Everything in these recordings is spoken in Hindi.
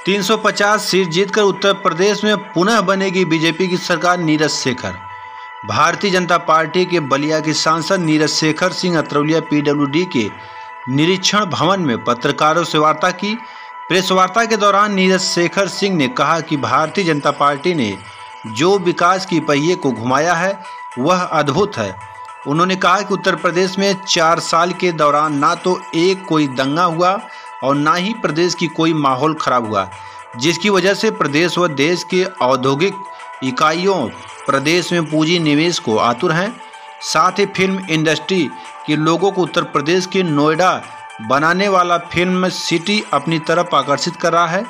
...350 सीट जीतकर उत्तर प्रदेश में पुनः बनेगी बीजेपी की सरकार। नीरज शेखर। भारतीय जनता पार्टी के बलिया के सांसद नीरज शेखर सिंह अत्रौलिया पीडब्ल्यूडी के निरीक्षण भवन में पत्रकारों से वार्ता की। प्रेस वार्ता के दौरान नीरज शेखर सिंह ने कहा कि भारतीय जनता पार्टी ने जो विकास की पहिए को घुमाया है वह अद्भुत है। उन्होंने कहा कि उत्तर प्रदेश में 4 साल के दौरान ना तो कोई दंगा हुआ और ना ही प्रदेश की कोई माहौल खराब हुआ, जिसकी वजह से प्रदेश व देश के औद्योगिक इकाइयों प्रदेश में पूंजी निवेश को आतुर हैं। साथ ही फिल्म इंडस्ट्री के लोगों को उत्तर प्रदेश के नोएडा बनाने वाला फिल्म सिटी अपनी तरफ आकर्षित कर रहा है।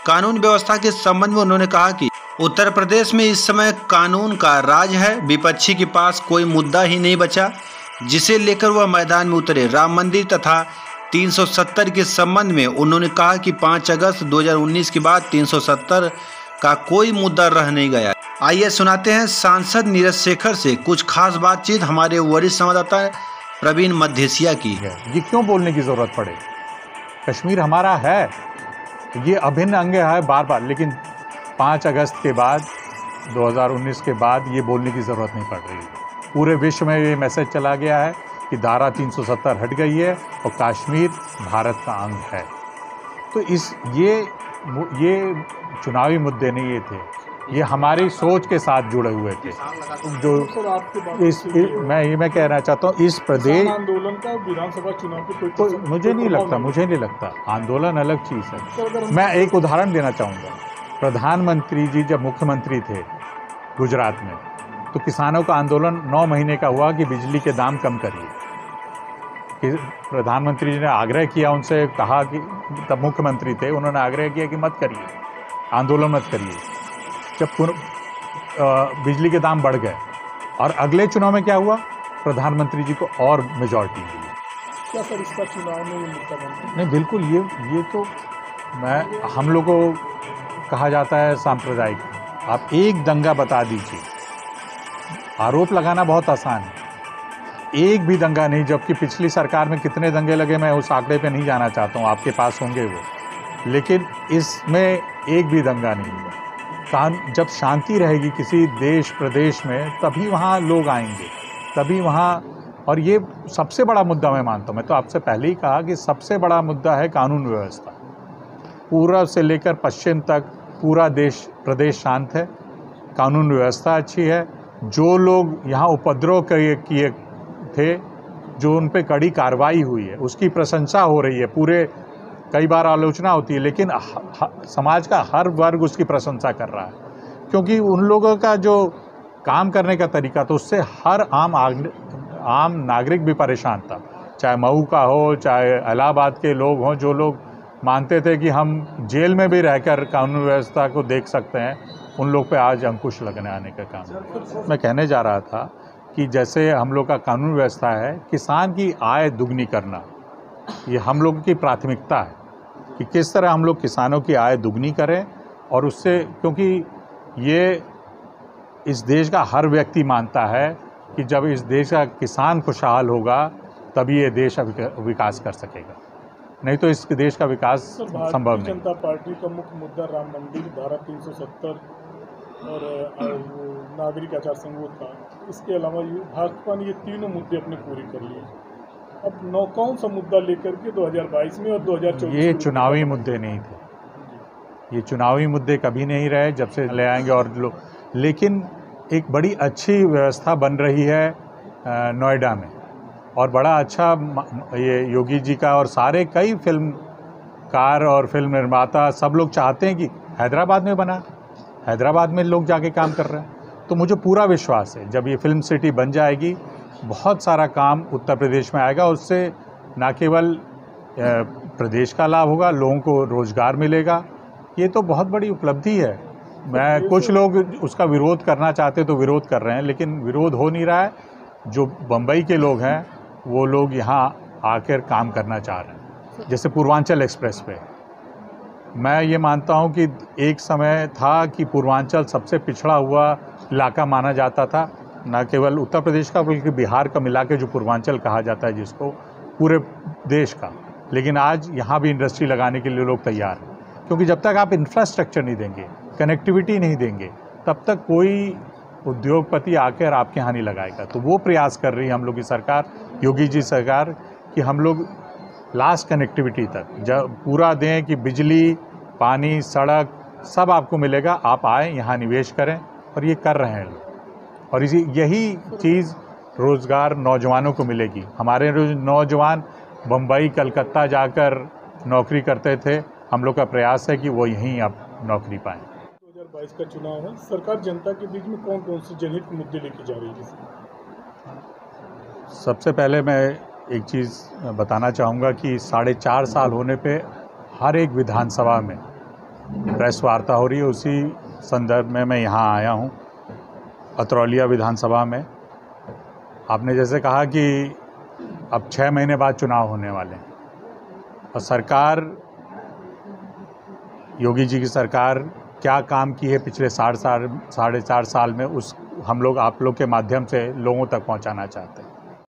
कानून व्यवस्था के संबंध में उन्होंने कहा कि उत्तर प्रदेश में इस समय कानून का राज है। विपक्षी के पास कोई मुद्दा ही नहीं बचा जिसे लेकर वह मैदान में उतरे। राम मंदिर तथा 370 के संबंध में उन्होंने कहा कि 5 अगस्त 2019 के बाद 370 का कोई मुद्दा रह नहीं गया। आइए सुनाते हैं सांसद नीरज शेखर से कुछ खास बातचीत हमारे वरिष्ठ संवाददाता प्रवीण मध्यसिया की। ये क्यों बोलने की जरूरत पड़े? कश्मीर हमारा है, ये अभिन्न अंग है बार बार, लेकिन 5 अगस्त के बाद 2019 के बाद ये बोलने की जरूरत नहीं पड़ रही। पूरे विश्व में ये मैसेज चला गया है कि धारा 370 हट गई है और कश्मीर भारत का अंग है। तो ये चुनावी मुद्दे नहीं ये थे, ये हमारी सोच के साथ जुड़े हुए थे। जो मैं कहना चाहता हूँ इस प्रदेश आंदोलन का विधानसभा चुनाव की तो मुझे नहीं लगता आंदोलन अलग चीज़ है। मैं एक उदाहरण देना चाहूँगा। प्रधानमंत्री जी जब मुख्यमंत्री थे गुजरात में, तो किसानों का आंदोलन 9 महीने का हुआ कि बिजली के दाम कम करिए। कि प्रधानमंत्री जी ने आग्रह किया, उनसे कहा कि तब मुख्यमंत्री थे, उन्होंने आग्रह किया कि मत करिए, आंदोलन मत करिए। जब बिजली के दाम बढ़ गए और अगले चुनाव में क्या हुआ, प्रधानमंत्री जी को और मेजॉरिटी मिली। क्या सर इसका चुनाव में मुद्दा बनता? नहीं, बिल्कुल ये तो हम लोग को कहा जाता है सांप्रदायिक। आप एक दंगा बता दीजिए, आरोप लगाना बहुत आसान है, एक भी दंगा नहीं, जबकि पिछली सरकार में कितने दंगे लगे मैं उस आंकड़े पे नहीं जाना चाहता हूँ, आपके पास होंगे वो, लेकिन इसमें एक भी दंगा नहीं हुआ। जब शांति रहेगी किसी देश प्रदेश में तभी वहाँ लोग आएंगे, तभी वहाँ। और ये सबसे बड़ा मुद्दा मैं मानता हूँ, मैं तो आपसे पहले ही कहा कि सबसे बड़ा मुद्दा है कानून व्यवस्था। पूर्व से लेकर पश्चिम तक पूरा प्रदेश शांत है, कानून व्यवस्था अच्छी है। जो लोग यहाँ उपद्रव किए थे, जो उन पे कड़ी कार्रवाई हुई है, उसकी प्रशंसा हो रही है। पूरे कई बार आलोचना होती है, लेकिन समाज का हर वर्ग उसकी प्रशंसा कर रहा है, क्योंकि उन लोगों का जो काम करने का तरीका था उससे हर आम नागरिक भी परेशान था। चाहे मऊ का हो, चाहे इलाहाबाद के लोग हों, जो लोग मानते थे कि हम जेल में भी रहकर कानून व्यवस्था को देख सकते हैं, उन लोग पे आज अंकुश लगने आने का काम। मैं कहने जा रहा था कि जैसे हम लोग का कानून व्यवस्था है, किसान की आय दुगनी करना ये हम लोग की प्राथमिकता है कि किस तरह हम लोग किसानों की आय दुगनी करें। और उससे, क्योंकि ये इस देश का हर व्यक्ति मानता है कि जब इस देश का किसान खुशहाल होगा तभी ये देश विकास कर सकेगा, नहीं तो इस देश का विकास संभव नहीं। जनता पार्टी का मुख्य मुद्दा राम मंदिर, धारा 370 और नागरिक आचार संहिता। इसके अलावा भाजपा ने ये तीनों मुद्दे अपने पूरे कर लिए। अब कौन सा मुद्दा लेकर के 2022 में और 2024 ये चुनावी मुद्दे नहीं थे, ये चुनावी मुद्दे कभी नहीं रहे जब से ले आएंगे और लोग। लेकिन एक बड़ी अच्छी व्यवस्था बन रही है नोएडा में, और बड़ा अच्छा ये योगी जी का और सारे कई फिल्मकार और फिल्म निर्माता सब लोग चाहते हैं कि हैदराबाद में बना, हैदराबाद में लोग जाके काम कर रहे हैं। तो मुझे पूरा विश्वास है जब ये फिल्म सिटी बन जाएगी, बहुत सारा काम उत्तर प्रदेश में आएगा। उससे न केवल प्रदेश का लाभ होगा, लोगों को रोज़गार मिलेगा। ये तो बहुत बड़ी उपलब्धि है। कुछ लोग उसका विरोध करना चाहते तो विरोध कर रहे हैं, लेकिन विरोध हो नहीं रहा है। जो बम्बई के लोग हैं वो लोग यहाँ आकर काम करना चाह रहे हैं। जैसे पूर्वांचल एक्सप्रेस पे मैं ये मानता हूँ कि एक समय था कि पूर्वांचल सबसे पिछड़ा हुआ इलाका माना जाता था, न केवल उत्तर प्रदेश का बल्कि बिहार का मिला के जो पूर्वांचल कहा जाता है जिसको, पूरे देश का। लेकिन आज यहाँ भी इंडस्ट्री लगाने के लिए लोग तैयार हैं, क्योंकि जब तक आप इंफ्रास्ट्रक्चर नहीं देंगे, कनेक्टिविटी नहीं देंगे, तब तक कोई उद्योगपति आकर आपके यहाँ नहीं लगाएगा। तो वो प्रयास कर रही है हम लोग की सरकार, योगी जी सरकार, कि हम लोग लास्ट कनेक्टिविटी तक जब पूरा दें कि बिजली, पानी, सड़क सब आपको मिलेगा, आप आएँ यहाँ निवेश करें, और ये कर रहे हैं लोग। और यही चीज़ रोज़गार नौजवानों को मिलेगी। हमारे नौजवान बम्बई, कलकत्ता जाकर नौकरी करते थे, हम लोग का प्रयास है कि वो यहीं अब नौकरी पाएँ। 2022 का चुनाव है, सरकार जनता के बीच में कौन कौन से जनहित मुद्दे लेके जा रही है? सबसे पहले मैं एक चीज़ बताना चाहूँगा कि 4.5 साल होने पे हर एक विधानसभा में प्रेस वार्ता हो रही है। उसी संदर्भ में मैं यहाँ आया हूँ, अतरौलिया विधानसभा में। आपने जैसे कहा कि अब 6 महीने बाद चुनाव होने वाले हैं, और सरकार, योगी जी की सरकार क्या काम की है पिछले 4.5 साल में, उस हम लोग आप लोग के माध्यम से लोगों तक पहुंचाना चाहते हैं।